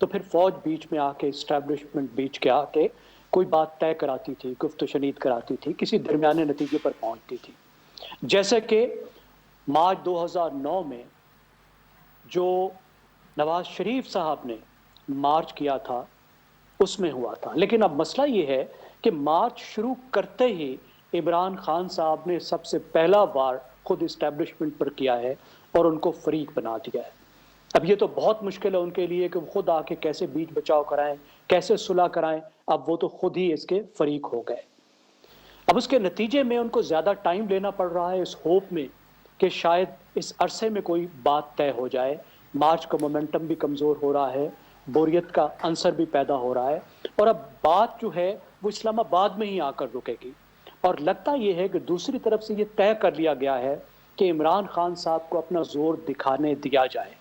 تو پھر فوج بیچ میں آ کے اسٹیبلشمنٹ بیچ کے آ کے کوئی بات طے کراتی تھی, گفت و شنید کراتی تھی, کسی درمیانے نتیجے پر پہنچتی تھی. جیسے کہ مارچ 2009 میں جو نواز شریف صاحب نے مارچ کیا تھا اس میں ہوا تھا. لیکن اب مسئلہ یہ ہے کہ مارچ شروع کرتے ہی عمران خان صاحب نے سب سے پہلا وار خود اسٹیبلشمنٹ پر کیا ہے اور ان کو فریق بنا دیا ہے. اب یہ تو بہت مشکل ہے ان کے لیے کہ وہ خود آ کے کیسے بیچ بچاؤ کرائیں, کیسے صلح کرائیں. اب وہ تو خود ہی اس کے فریق ہو گئے. اب اس کے نتیجے میں ان کو زیادہ ٹائم لینا پڑ رہا ہے اس ہوپ میں کہ شاید اس عرصے میں کوئی بات طے ہو جائے. مارچ کا مومنٹم بھی کمزور ہو رہا ہے, بوریت کا عنصر بھی پیدا ہو رہا ہے, اور اب بات جو ہے وہ اسلام آباد میں ہی آ کر رکے گی. اور لگتا یہ ہے کہ دوسری طرف سے یہ طے کر لیا گیا ہے کہ عمران خان صاحب کو اپنا زور دکھانے دیا جائے.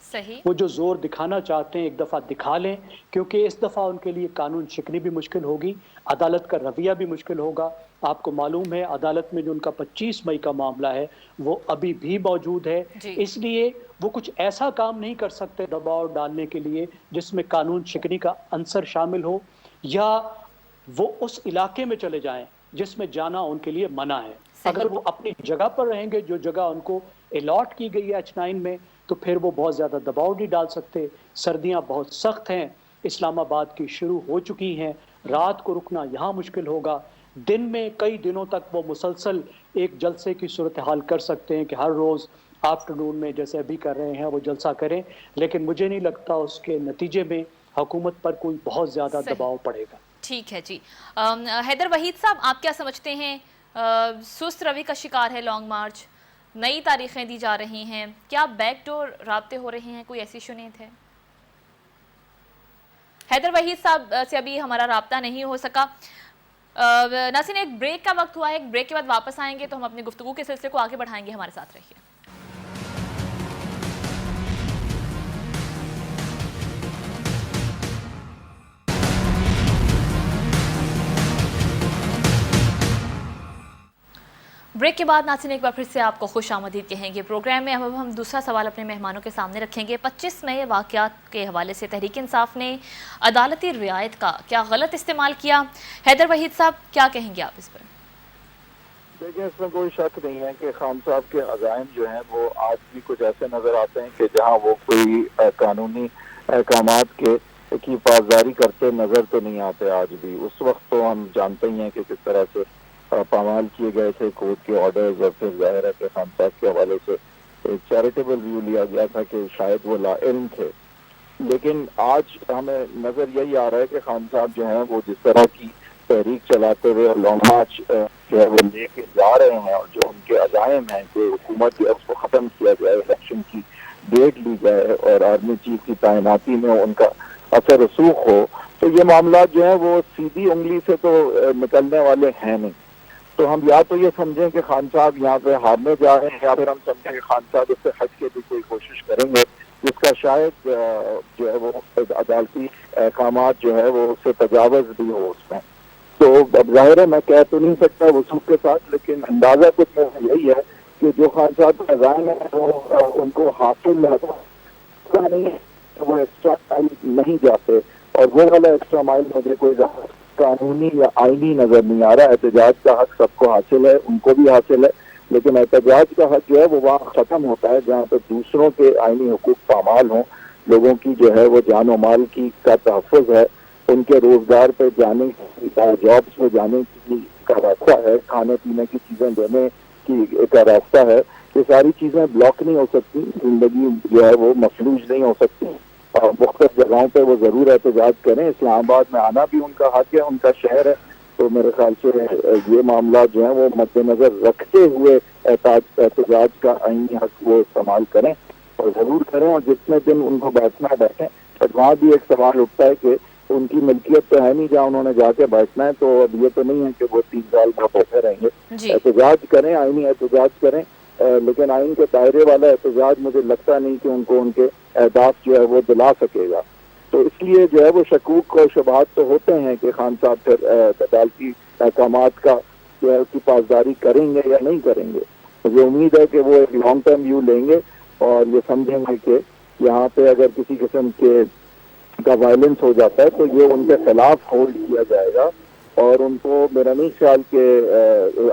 صحیح. وہ جو زور دکھانا چاہتے ہیں ایک دفعہ دکھا لیں, کیونکہ اس دفعہ ان کے لیے قانون شکنی بھی مشکل ہوگی, عدالت کا رویہ بھی مشکل ہوگا. آپ کو معلوم ہے عدالت میں جو ان کا 25 مئی کا معاملہ ہے وہ ابھی بھی موجود ہے. جی. اس لیے وہ کچھ ایسا کام نہیں کر سکتے دباؤ ڈالنے کے لیے جس میں قانون شکنی کا عنصر شامل ہو, یا وہ اس علاقے میں چلے جائیں جس میں جانا ان کے لیے منع ہے. اگر وہ اپنی جگہ پر رہیں گے جو جگہ ان کو الاٹ کی گئی ہے H9 میں, تو پھر وہ بہت زیادہ دباؤ نہیں ڈال سکتے. سردیاں بہت سخت ہیں, اسلام آباد کی شروع ہو چکی ہیں, رات کو رکنا یہاں مشکل ہوگا. دن میں کئی دنوں تک وہ مسلسل ایک جلسے کی صورتحال کر سکتے ہیں کہ ہر روز آفٹرنون میں جیسے ابھی کر رہے ہیں وہ جلسہ کریں, لیکن مجھے نہیں لگتا اس کے نتیجے میں حکومت پر کوئی بہت زیادہ دباؤ پڑے گا. ٹھیک ہے جی. حیدر وحید صاحب, آپ کیا سمجھتے ہیں؟ سست روی کا شکار ہے لانگ مارچ, نئی تاریخیں دی جا رہی ہیں, کیا بیک ڈور رابطے ہو رہے ہیں, کوئی ایسی شنید ہے؟ حیدر وحید صاحب سے ابھی ہمارا رابطہ نہیں ہو سکا. ناظرین, ایک بریک کا وقت ہوا ہے, ایک بریک کے بعد واپس آئیں گے تو ہم اپنی گفتگو کے سلسلے کو آگے بڑھائیں گے. ہمارے ساتھ رہیے. بریک کے بعد ناظرین ایک بار پھر سے آپ کو خوش آمدید کہیں گے پروگرام میں. اب ہم دوسرا سوال اپنے مہمانوں کے سامنے رکھیں گے. 25 مئی واقعات کے حوالے سے تحریک انصاف نے عدالتی رعایت کا کیا غلط استعمال کیا؟ حیدر وحید صاحب, کیا کہیں گے آپ اس پر؟ دیکھیں, اس میں کوئی شک نہیں ہے کہ خان صاحب کے عزائم جو ہیں وہ آج بھی کچھ ایسے نظر آتے ہیں کہ جہاں وہ کوئی قانونی احکامات کی پاسداری کرتے نظر تو نہیں آتے آج بھی. اس وقت تو ہم جانتے ہی ہیں کہ کس طرح سے پامال کیے گئے تھے کورٹ کے آرڈرز, اور پھر ظاہر ہے کہ خان صاحب کے حوالے سے ایک چیریٹیبل ویو لیا گیا تھا کہ شاید وہ لا علم تھے. لیکن آج ہمیں نظر یہی آ رہا ہے کہ خان صاحب جو ہیں وہ جس طرح کی تحریک چلاتے ہوئے اور لانگ مارچ جو ہے وہ لے کے جا رہے ہیں, اور جو ان کے عزائم ہیں کہ حکومت جو ہے اس کو ختم کیا جائے, الیکشن کی ڈیٹ لی جائے اور آرمی چیف کی تعیناتی میں ان کا اثر رسوخ ہو, تو یہ معاملات جو ہیں وہ سیدھی انگلی سے تو نکلنے والے ہیں نہیں. تو ہم یا تو یہ سمجھیں کہ خان صاحب یہاں پہ ہارنے جا رہے ہیں, یا پھر ہم سمجھیں کہ خان صاحب اس سے ہٹ کے بھی کوئی کوشش کریں گے جس کا شاید جو ہے وہ عدالتی احکامات جو ہے وہ اس سے تجاوز بھی ہو اس میں. تو اب ظاہر ہے میں کہہ تو نہیں سکتا وثوق کے ساتھ, لیکن اندازہ کچھ یہی ہے کہ جو خان صاحب کے عزائم ہیں وہ ان کو حاصل نہیں ہے, وہ ایکسٹرا مائل نہیں جاتے, اور وہ والا ایکسٹرا مائل مجھے کوئی قانونی یا آئینی نظر نہیں آ رہا. احتجاج کا حق سب کو حاصل ہے, ان کو بھی حاصل ہے, لیکن احتجاج کا حق جو ہے وہ وہاں ختم ہوتا ہے جہاں پہ دوسروں کے آئینی حقوق پامال ہوں, لوگوں کی جو ہے وہ جان و مال کی کا تحفظ ہے, ان کے روزگار پہ جانے کی, جابس پہ جانے کی کا راستہ ہے, کھانے پینے کی چیزیں دینے کی کا راستہ ہے. یہ ساری چیزیں بلاک نہیں ہو سکتی, زندگی جو ہے وہ مفلوج نہیں ہو سکتی. مختلف جگہوں پہ وہ ضرور احتجاج کریں. اسلام آباد میں آنا بھی ان کا حق ہے, ان کا شہر ہے. تو میرے خیال سے یہ معاملات جو ہیں وہ مد نظر رکھتے ہوئے احتجاج کا آئینی حق وہ استعمال کریں, اور ضرور کریں, اور جتنے دن ان کو بیٹھنا بیٹھیں. بٹ وہاں بھی ایک سوال اٹھتا ہے کہ ان کی ملکیت تو ہے نہیں جہاں انہوں نے جا کے بیٹھنا ہے, تو اب یہ تو نہیں ہے کہ وہ 3 سال میں بیٹھے رہیں گے. احتجاج کریں, آئینی احتجاج کریں, لیکن آئین کے دائرے والا احتجاج مجھے لگتا نہیں کہ ان کو ان کے اہداف جو ہے وہ دلا سکے گا. تو اس لیے جو ہے وہ شکوک اور شبہات تو ہوتے ہیں کہ خان صاحب پھر عدالتی احکامات کا جو ہے اس کی پاسداری کریں گے یا نہیں کریں گے. مجھے امید ہے کہ وہ ایک لانگ ٹرم ویو لیں گے اور یہ سمجھیں گے کہ یہاں پہ اگر کسی قسم کے کا وائلنس ہو جاتا ہے تو یہ ان کے خلاف ہولڈ کیا جائے گا، اور ان کو میرا نہیں خیال کہ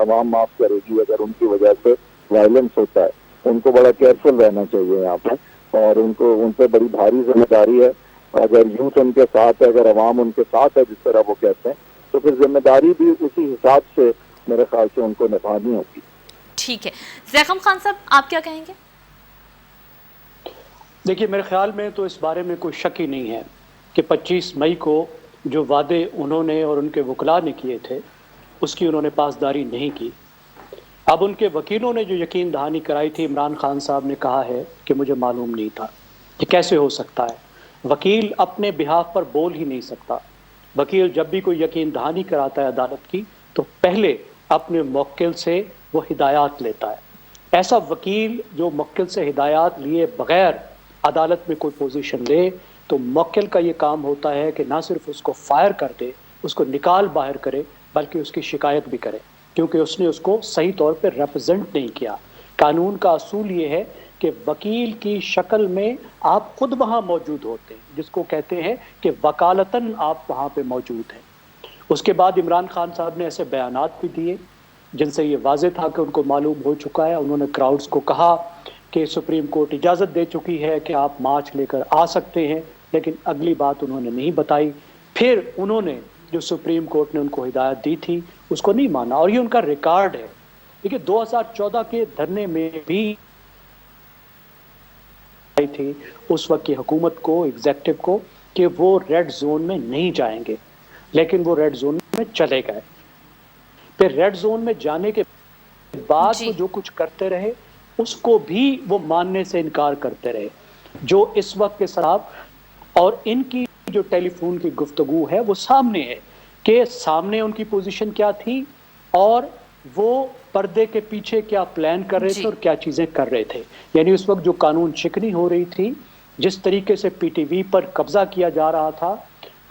عوام معاف کرے گی اگر ان کی وجہ سے وائلنس ہوتا ہے۔ ان کو بڑا کیئرفل رہنا چاہیے یہاں پہ، اور ان پہ بڑی بھاری ذمہ داری ہے۔ اگر یوتھ ان کے ساتھ ہے، اگر عوام ان کے ساتھ ہے جس طرح وہ کہتے ہیں، تو پھر ذمہ داری بھی اسی حساب سے میرے خیال سے ان کو نبھانی ہوگی۔ ٹھیک ہے، زیغم خان صاحب آپ کیا کہیں گے؟ دیکھیے میرے خیال میں تو اس بارے میں کوئی شک ہی نہیں ہے کہ 25 مئی کو جو وعدے انہوں نے اور ان کے وکلاء نے کیے تھے اس کی انہوں نے پاسداری نہیں کی۔ اب ان کے وکیلوں نے جو یقین دہانی کرائی تھی، عمران خان صاحب نے کہا ہے کہ مجھے معلوم نہیں تھا۔ یہ کیسے ہو سکتا ہے؟ وکیل اپنے بہاف پر بول ہی نہیں سکتا۔ وکیل جب بھی کوئی یقین دہانی کراتا ہے عدالت کی تو پہلے اپنے موکل سے وہ ہدایات لیتا ہے۔ ایسا وکیل جو موکل سے ہدایات لیے بغیر عدالت میں کوئی پوزیشن لے تو موکل کا یہ کام ہوتا ہے کہ نہ صرف اس کو فائر کر دے، اس کو نکال باہر کرے، بلکہ اس کی شکایت بھی کرے، کیونکہ اس نے اس کو صحیح طور پہ ریپرزینٹ نہیں کیا۔ قانون کا اصول یہ ہے کہ وکیل کی شکل میں آپ خود وہاں موجود ہوتے ہیں، جس کو کہتے ہیں کہ وکالتاً آپ وہاں پہ موجود ہیں۔ اس کے بعد عمران خان صاحب نے ایسے بیانات بھی دیے جن سے یہ واضح تھا کہ ان کو معلوم ہو چکا ہے۔ انہوں نے کراؤڈز کو کہا کہ سپریم کورٹ اجازت دے چکی ہے کہ آپ مارچ لے کر آ سکتے ہیں، لیکن اگلی بات انہوں نے نہیں بتائی۔ پھر انہوں نے جو سپریم کورٹ نے ان کو ہدایت دی تھی اس کو نہیں مانا، اور یہ ان کا ریکارڈ ہے۔ دیکھیے 2014 کے دھرنے میں بھی تھی اس وقت کی حکومت کو، ایگزیکٹو کو، کہ وہ ریڈ زون میں نہیں جائیں گے، لیکن وہ ریڈ زون میں چلے گئے۔ پھر ریڈ زون میں جانے کے بعد وہ جو کچھ کرتے رہے اس کو بھی وہ ماننے سے انکار کرتے رہے۔ جو اس وقت کے صاحب اور ان کی جو ٹیلی فون کی گفتگو ہے وہ سامنے ہے کہ سامنے ان کی پوزیشن کیا تھی اور وہ پردے کے پیچھے کیا پلان کر رہے تھے اور کیا چیزیں کر رہے تھے۔ یعنی اس وقت جو قانون شکنی ہو رہی تھی، جس طریقے سے پی ٹی وی پر قبضہ کیا جا رہا تھا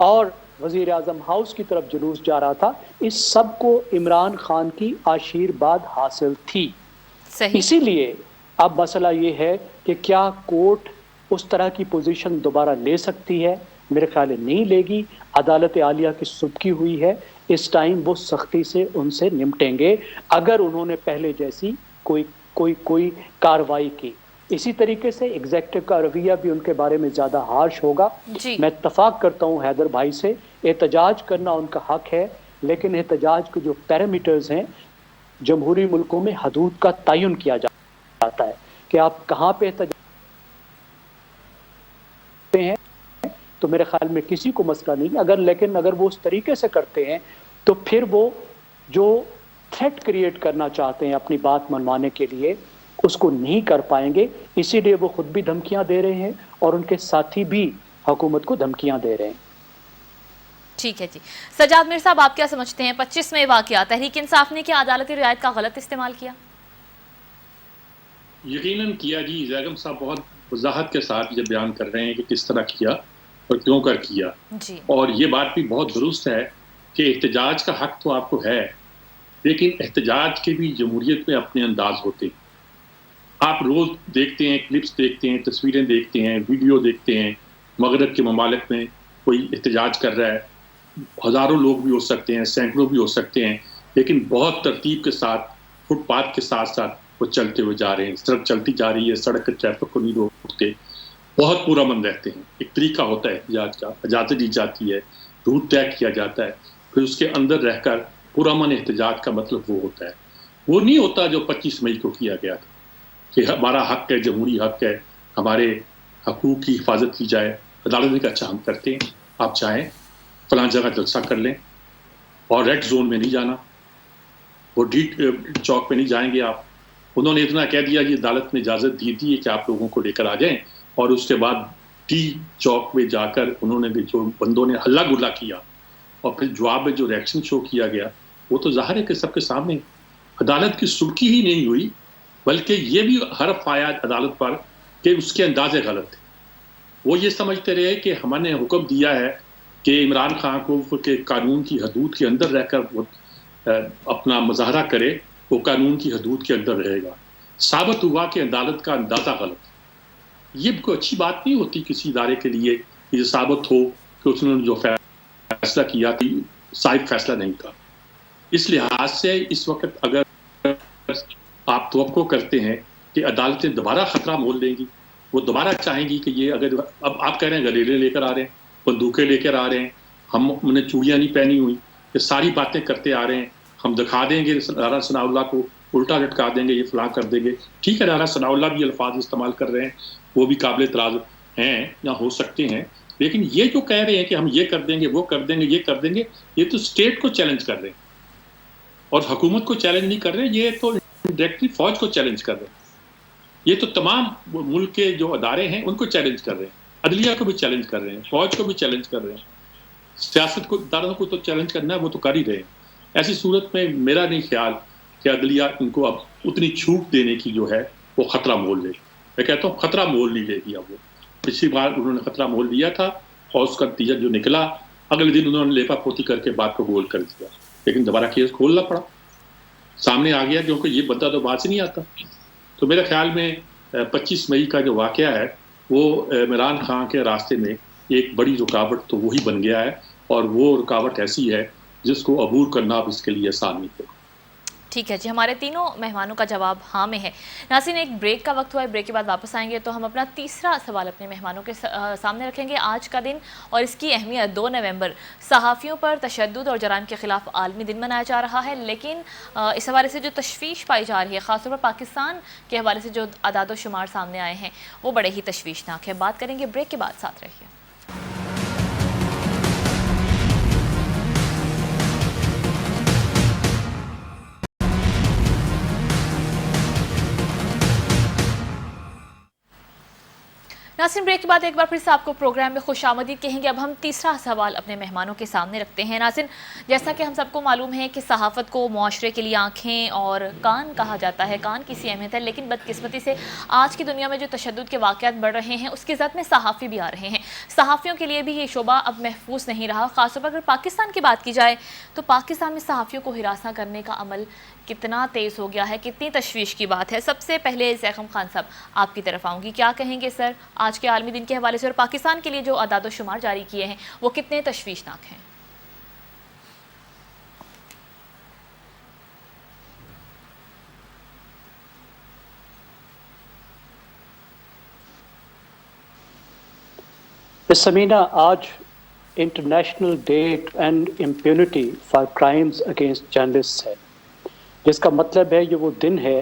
اور وزیر اعظم ہاؤس کی طرف جلوس جا رہا تھا، اس سب کو عمران خان کی آشیرواد حاصل تھی۔ اسی لیے اب مسئلہ یہ ہے کہ کیا کورٹ اس طرح کی پوزیشن دوبارہ لے سکتی ہے؟ میرے خیال ہے نہیں لے گی۔ عدالت عالیہ کی سبکی ہوئی ہے، اس ٹائم وہ سختی سے ان سے نمٹیں گے اگر انہوں نے پہلے جیسی کوئی کاروائی کی۔ اسی طریقے سے ایگزیکٹو کا رویہ بھی ان کے بارے میں زیادہ ہارش ہوگا۔ میں اتفاق کرتا ہوں حیدر بھائی سے، احتجاج کرنا ان کا حق ہے، لیکن احتجاج کے جو پیرامیٹرز ہیں جمہوری ملکوں میں حدود کا تعین کیا جاتا ہے کہ آپ کہاں پہ احتجاج ہیں، تو میرے خیال میں کسی کو مسئلہ نہیں۔ لیکن اگر وہ اس طریقے سے کرتے ہیں تو پھر وہ جو تھریٹ کریٹ کرنا چاہتے ہیں اپنی بات منوانے کے لیے اس کو نہیں کر پائیں گے۔ اسی لیے وہ خود بھی دھمکیاں دے رہے ہیں اور ان کے ساتھی بھی حکومت کو دھمکیاں دے رہے ہیں۔ ٹھیک ہے جی، سجاد میر صاحب آپ کیا سمجھتے ہیں 25 میں واقعہ تحریک انصاف نے کیا عدالتی رعایت کا غلط استعمال کیا؟ یقیناً کیا جی۔ زیغم صاحب بہت وضاحت کے ساتھ یہ بیان کر رہے ہیں کہ کس طرح کیا اور کیوں کر کیا جی، اور یہ بات بھی بہت درست ہے کہ احتجاج کا حق تو آپ کو ہے، لیکن احتجاج کے بھی جمہوریت میں اپنے انداز ہوتے ہیں۔ آپ روز دیکھتے ہیں، کلپس دیکھتے ہیں، تصویریں دیکھتے ہیں، ویڈیو دیکھتے ہیں، مغرب کے ممالک میں کوئی احتجاج کر رہا ہے، ہزاروں لوگ بھی ہو سکتے ہیں، سینکڑوں بھی ہو سکتے ہیں، لیکن بہت ترتیب کے ساتھ، فٹ پاتھ کے ساتھ ساتھ وہ چلتے ہوئے جا رہے ہیں۔ سڑک چلتی جا رہی ہے، سڑک کے ٹریفک کو نہیں روکتے، بہت پورا من رہتے ہیں۔ ایک طریقہ ہوتا ہے احتجاج کا، اجازت دی جاتی ہے، روٹ طے کیا جاتا ہے، پھر اس کے اندر رہ کر پورا من احتجاج کا مطلب وہ ہوتا ہے۔ وہ نہیں ہوتا جو 25 مئی کو کیا گیا تھا کہ ہمارا حق ہے، جمہوری حق ہے، ہمارے حقوق کی حفاظت کی جائے۔ عدالت نے کہا اچھا ہم کرتے ہیں، آپ چاہیں فلاں جگہ جلسہ کر لیں اور ریڈ زون میں نہیں جانا، وہ ڈی چوک پہ نہیں جائیں گے آپ۔ انہوں نے اتنا کہہ دیا کہ عدالت نے اجازت دی تھی کہ آپ لوگوں کو لے کر آ جائیں، اور اس کے بعد ٹی چوک میں جا کر انہوں نے جو بندوں نے ہلا گلا کیا اور پھر جواب میں جو ریئیکشن شو کیا گیا وہ تو ظاہر ہے کہ سب کے سامنے عدالت کی سبکی ہی نہیں ہوئی، بلکہ یہ بھی حرف آیا عدالت پر کہ اس کے اندازے غلط تھے۔ وہ یہ سمجھتے رہے کہ ہم نے حکم دیا ہے کہ عمران خان کو کہ قانون کی حدود کے اندر رہ کر وہ اپنا مظاہرہ کرے، وہ قانون کی حدود کے اندر رہے گا۔ ثابت ہوا کہ عدالت کا اندازہ غلط ہے۔ یہ کوئی اچھی بات نہیں ہوتی کسی ادارے کے لیے یہ ثابت ہو کہ اس نے جو فیصلہ کیا تھی صائب فیصلہ نہیں تھا. اس لحاظ سے اس وقت اگر آپ توقع کرتے ہیں کہ عدالتیں دوبارہ خطرہ مول دیں گی, وہ دوبارہ چاہیں گی کہ یہ اگر اب آپ کہہ رہے ہیں گلیلے لے کر آ رہے ہیں, بندوقیں لے کر آ رہے ہیں, ہم نے چوڑیاں نہیں پہنی ہوئی, یہ ساری باتیں کرتے آ رہے ہیں, ہم دکھا دیں گے رانا ثناء اللہ کو, الٹا لٹکا دیں گے, یہ فلاں کر دیں گے. ٹھیک ہے, رانا ثناء اللہ بھی الفاظ استعمال کر رہے ہیں, وہ بھی قابل اعتراض ہیں یا ہو سکتے ہیں, لیکن یہ جو کہہ رہے ہیں کہ ہم یہ کر دیں گے, وہ کر دیں گے, یہ کر دیں گے, یہ تو اسٹیٹ کو چیلنج کر رہے ہیں اور حکومت کو چیلنج نہیں کر رہے, یہ تو ڈائریکٹلی فوج کو چیلنج کر رہے ہیں. یہ تو تمام ملک کے جو ادارے ہیں ان کو چیلنج کر رہے ہیں, عدلیہ کو بھی چیلنج کر رہے ہیں, فوج کو بھی چیلنج کر رہے ہیں, سیاست کو اداروں کو تو چیلنج کرنا ہے, وہ تو کر ہی رہے ہیں. ایسی صورت میں میرا نہیں خیال کہ عدلیہ ان کو اب اتنی چھوٹ دینے کی جو ہے وہ خطرہ مول لے. میں کہتا ہوں خطرہ مول نہیں لے گی اب وہ. پچھلی بار انہوں نے خطرہ مول لیا تھا اور اس کا نتیجہ جو نکلا, اگلے دن انہوں نے لیپا پوتی کر کے بات کو گول کر دیا, لیکن دوبارہ کیس کھولنا پڑا, سامنے آ گیا کیونکہ یہ بندہ تو بات سے نہیں آتا. تو میرے خیال میں 25 مئی کا جو واقعہ ہے وہ عمران خان کے راستے میں ایک بڑی رکاوٹ تو وہی بن گیا ہے, اور وہ رکاوٹ ایسی ہے جس کو عبور کرنا اب اس کے لیے آسان نہیں ہے. ٹھیک ہے جی, ہمارے تینوں مہمانوں کا جواب ہاں میں ہے. ناظرین, ایک بریک کا وقت ہوا ہے, بریک کے بعد واپس آئیں گے تو ہم اپنا تیسرا سوال اپنے مہمانوں کے سامنے رکھیں گے. آج کا دن اور اس کی اہمیت 2 نومبر صحافیوں پر تشدد اور جرائم کے خلاف عالمی دن منایا جا رہا ہے, لیکن اس حوالے سے جو تشویش پائی جا رہی ہے, خاص طور پر پاکستان کے حوالے سے جو اعداد و شمار سامنے آئے ہیں وہ بڑے ہی تشویشناک ہے. بات کریں گے بریک کے بعد, ساتھ رہیے. ناظرین, بریک کے بعد ایک بار پھر سے آپ کو پروگرام میں خوش آمدید کہیں گے. اب ہم تیسرا سوال اپنے مہمانوں کے سامنے رکھتے ہیں. ناظرین, جیسا کہ ہم سب کو معلوم ہے کہ صحافت کو معاشرے کے لیے آنکھیں اور کان کہا جاتا ہے, کان کی سی اہمیت ہے, لیکن بدقسمتی سے آج کی دنیا میں جو تشدد کے واقعات بڑھ رہے ہیں اس کی زد میں صحافی بھی آ رہے ہیں. صحافیوں کے لیے بھی یہ شعبہ اب محفوظ نہیں رہا. خاص طور پر اگر پاکستان کی بات کی جائے تو پاکستان میں صحافیوں کو ہراساں کرنے کا عمل کتنا تیز ہو گیا ہے, کتنی تشویش کی بات ہے. سب سے پہلے زیغم خان صاحب آپ کی طرف آؤں گی, کیا کہیں گے سر آج کے عالمی دن کے حوالے سے اور پاکستان کے لیے جو اعداد و شمار جاری کیے ہیں وہ کتنے تشویشناک ہیں؟ سمینہ, آج international date and impunity for crimes against journalist ہے, جس کا مطلب ہے یہ وہ دن ہے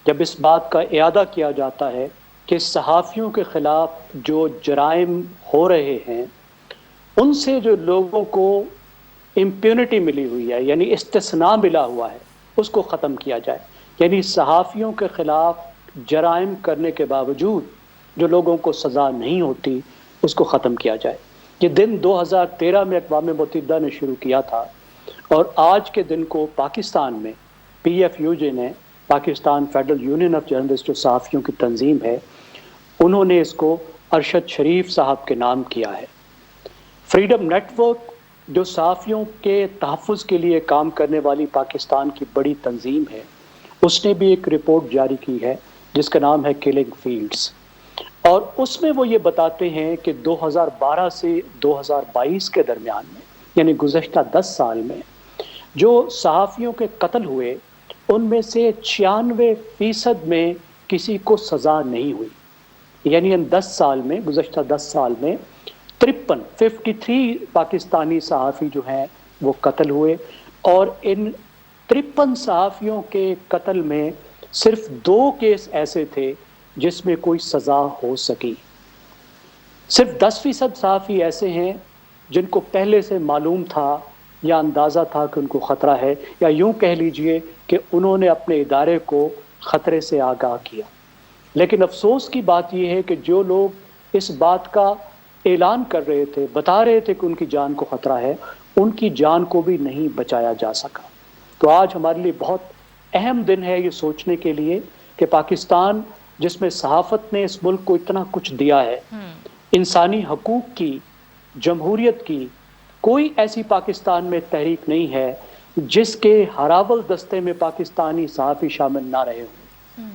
جب اس بات کا اعادہ کیا جاتا ہے کہ صحافیوں کے خلاف جو جرائم ہو رہے ہیں ان سے جو لوگوں کو امپیونٹی ملی ہوئی ہے, یعنی استثناء ملا ہوا ہے, اس کو ختم کیا جائے. یعنی صحافیوں کے خلاف جرائم کرنے کے باوجود جو لوگوں کو سزا نہیں ہوتی اس کو ختم کیا جائے. یہ دن 2013 میں اقوام متحدہ نے شروع کیا تھا, اور آج کے دن کو پاکستان میں PFUJ نے, Pakistan federal union of journalist جو صحافیوں کی تنظیم ہے, انہوں نے اس کو ارشد شریف صاحب کے نام کیا ہے. فریڈم نیٹ ورک جو صحافیوں کے تحفظ کے لیے کام کرنے والی پاکستان کی بڑی تنظیم ہے, اس نے بھی ایک رپورٹ جاری کی ہے جس کا نام ہے کلنگ فیلڈز, اور اس میں وہ یہ بتاتے ہیں کہ 2012 سے 2022 کے درمیان میں, یعنی گزشتہ 10 سال میں جو صحافیوں کے قتل ہوئے ان میں سے 96% میں کسی کو سزا نہیں ہوئی. یعنی ان 10 سال میں, گزشتہ 10 سال میں 53 پاکستانی صحافی جو ہیں وہ قتل ہوئے, اور ان 53 صحافیوں کے قتل میں صرف 2 کیس ایسے تھے جس میں کوئی سزا ہو سکی. صرف 10% صحافی ایسے ہیں جن کو پہلے سے معلوم تھا یا اندازہ تھا کہ ان کو خطرہ ہے, یا یوں کہہ لیجئے کہ انہوں نے اپنے ادارے کو خطرے سے آگاہ کیا. لیکن افسوس کی بات یہ ہے کہ جو لوگ اس بات کا اعلان کر رہے تھے, بتا رہے تھے کہ ان کی جان کو خطرہ ہے, ان کی جان کو بھی نہیں بچایا جا سکا. تو آج ہمارے لیے بہت اہم دن ہے یہ سوچنے کے لیے کہ پاکستان جس میں صحافت نے اس ملک کو اتنا کچھ دیا ہے, انسانی حقوق کی, جمہوریت کی, کوئی ایسی پاکستان میں تحریک نہیں ہے جس کے ہراول دستے میں پاکستانی صحافی شامل نہ رہے ہوں.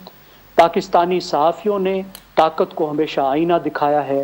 پاکستانی صحافیوں نے طاقت کو ہمیشہ آئینہ دکھایا ہے,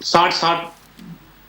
60-60,